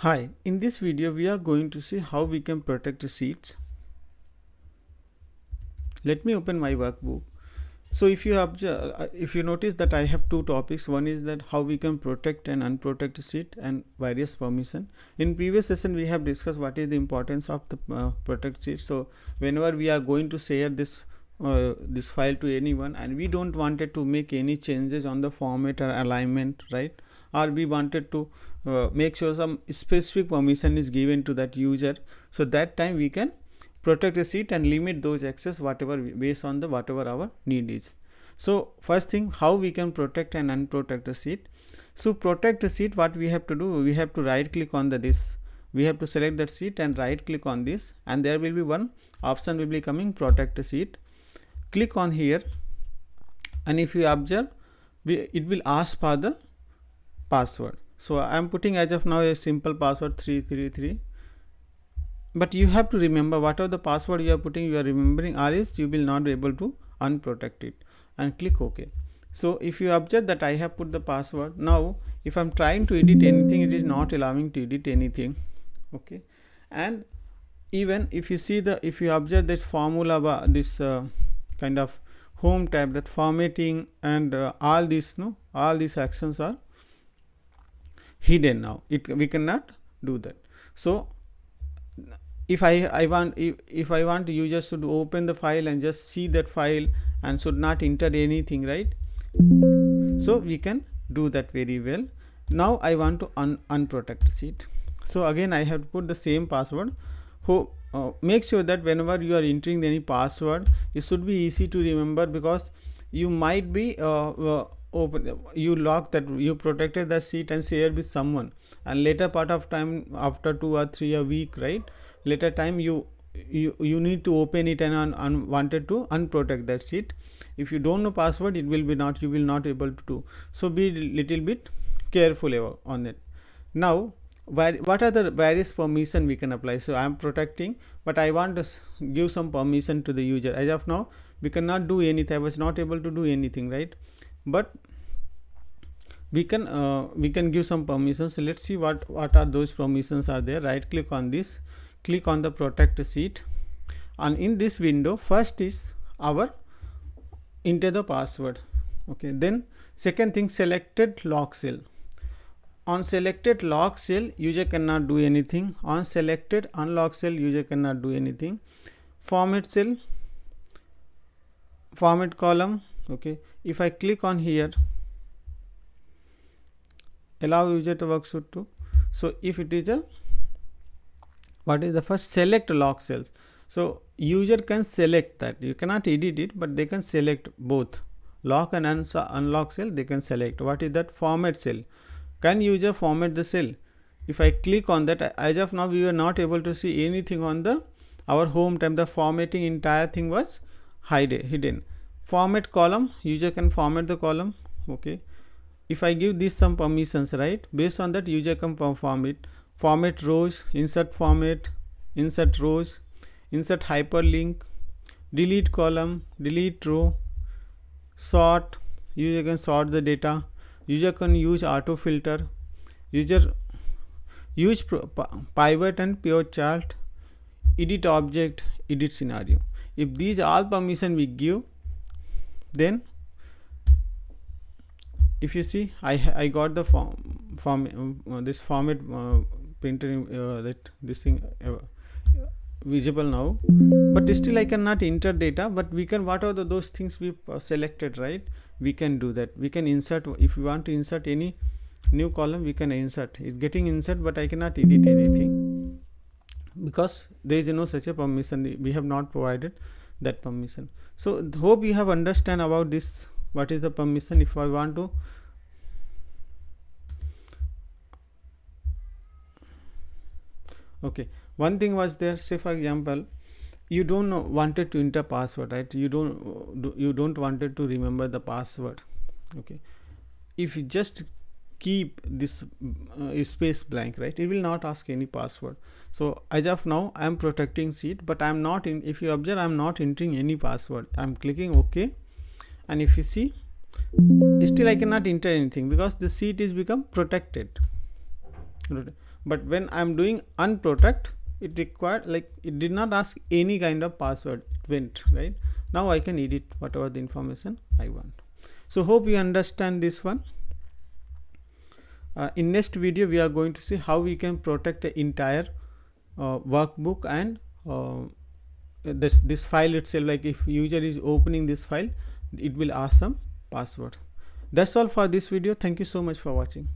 Hi, in this video we are going to see how we can protect the seeds. Let me open my workbook. So if you notice that I have two topics. One is that how we can protect and unprotect the seed and various permission. In previous session we have discussed what is the importance of the protect seed. So whenever we are going to share this file to anyone and we don't wanted to make any changes on the format or alignment, right? Or we wanted to make sure some specific permission is given to that user, so that time we can protect the seed and limit those access based on the whatever our need is. So first thing, how we can protect and unprotect the seed. So protect the seed, what we have to do, we have to right click on this, we have to select that seed and right click on this, and there will be one option will be coming, protect the seed. Click on here, and if you observe, it will ask for the password. So I am putting as of now a simple password 333, but you have to remember whatever the password you are putting, you are remembering, or else you will not be able to unprotect it, and click OK. So if you observe that I have put the password, now if I am trying to edit anything, it is not allowing to edit anything. Okay, and even if you see if you observe this formula, this kind of home tab, that formatting and all these actions are hidden now. We cannot do that. So if I want users to open the file and just see that file and should not enter anything, right? So we can do that very well. Now I want to unprotect it. So again I have to put the same password. Make sure that whenever you are entering any password, it should be easy to remember, because you might be you lock that, you protected the seat and share with someone, and later part of time, after 2 or 3 a week, right, later time you need to open it and wanted to unprotect that seat. If you don't know password, you will not able to do. So be little bit careful on it. Now what are the various permission we can apply? So I am protecting, but I want to give some permission to the user. As of now we cannot do anything, I was not able to do anything, right? But we can give some permissions. So let's see what are those permissions are there. Right click on this, click on the protect sheet, and in this window first is our enter the password. Okay, then second thing, selected lock cell. On selected lock cell user cannot do anything. On selected unlock cell user cannot do anything. Format cell, format column. Okay, if I click on here, allow user to work should to. So if it is what is the first, select lock cells. So user can select that, you cannot edit it, but they can select both lock and unlock cell. They can select what is that, format cell. Can user format the cell? If I click on that, as of now we were not able to see anything on our home tab. The formatting entire thing was hidden. Format column, user can format the column. Okay, if I give this some permissions, right, based on that user can perform it. Format rows, insert format, insert rows, insert hyperlink, delete column, delete row, sort, user can sort the data, user can use auto filter, user use pivot and pure chart, edit object, edit scenario. If these all permission we give, then if you see I got the this format printer, that this thing visible now, but still I cannot enter data. But we can, what are those things we selected, right, we can do that. We can insert, if we want to insert any new column, we can insert, it's getting insert, but I cannot edit anything because there is no such a permission. We have not provided that permission. So hope you have understand about this, what is the permission. If I want to, okay, one thing was there, say for example you don't know, wanted to enter password, right, you don't wanted to remember the password. Okay, if you just keep this space blank, right, it will not ask any password. So as of now I am protecting seed, but I am not in, if you observe, I am not entering any password. I am clicking OK, and if you see, still I cannot enter anything because the seed is become protected. But when I'm doing unprotect, it required, like, it did not ask any kind of password, it went right. Now I can edit whatever the information I want. So hope you understand this one. In next video we are going to see how we can protect the entire workbook and this file itself. Like if user is opening this file, it will ask some password. That's all for this video. Thank you so much for watching.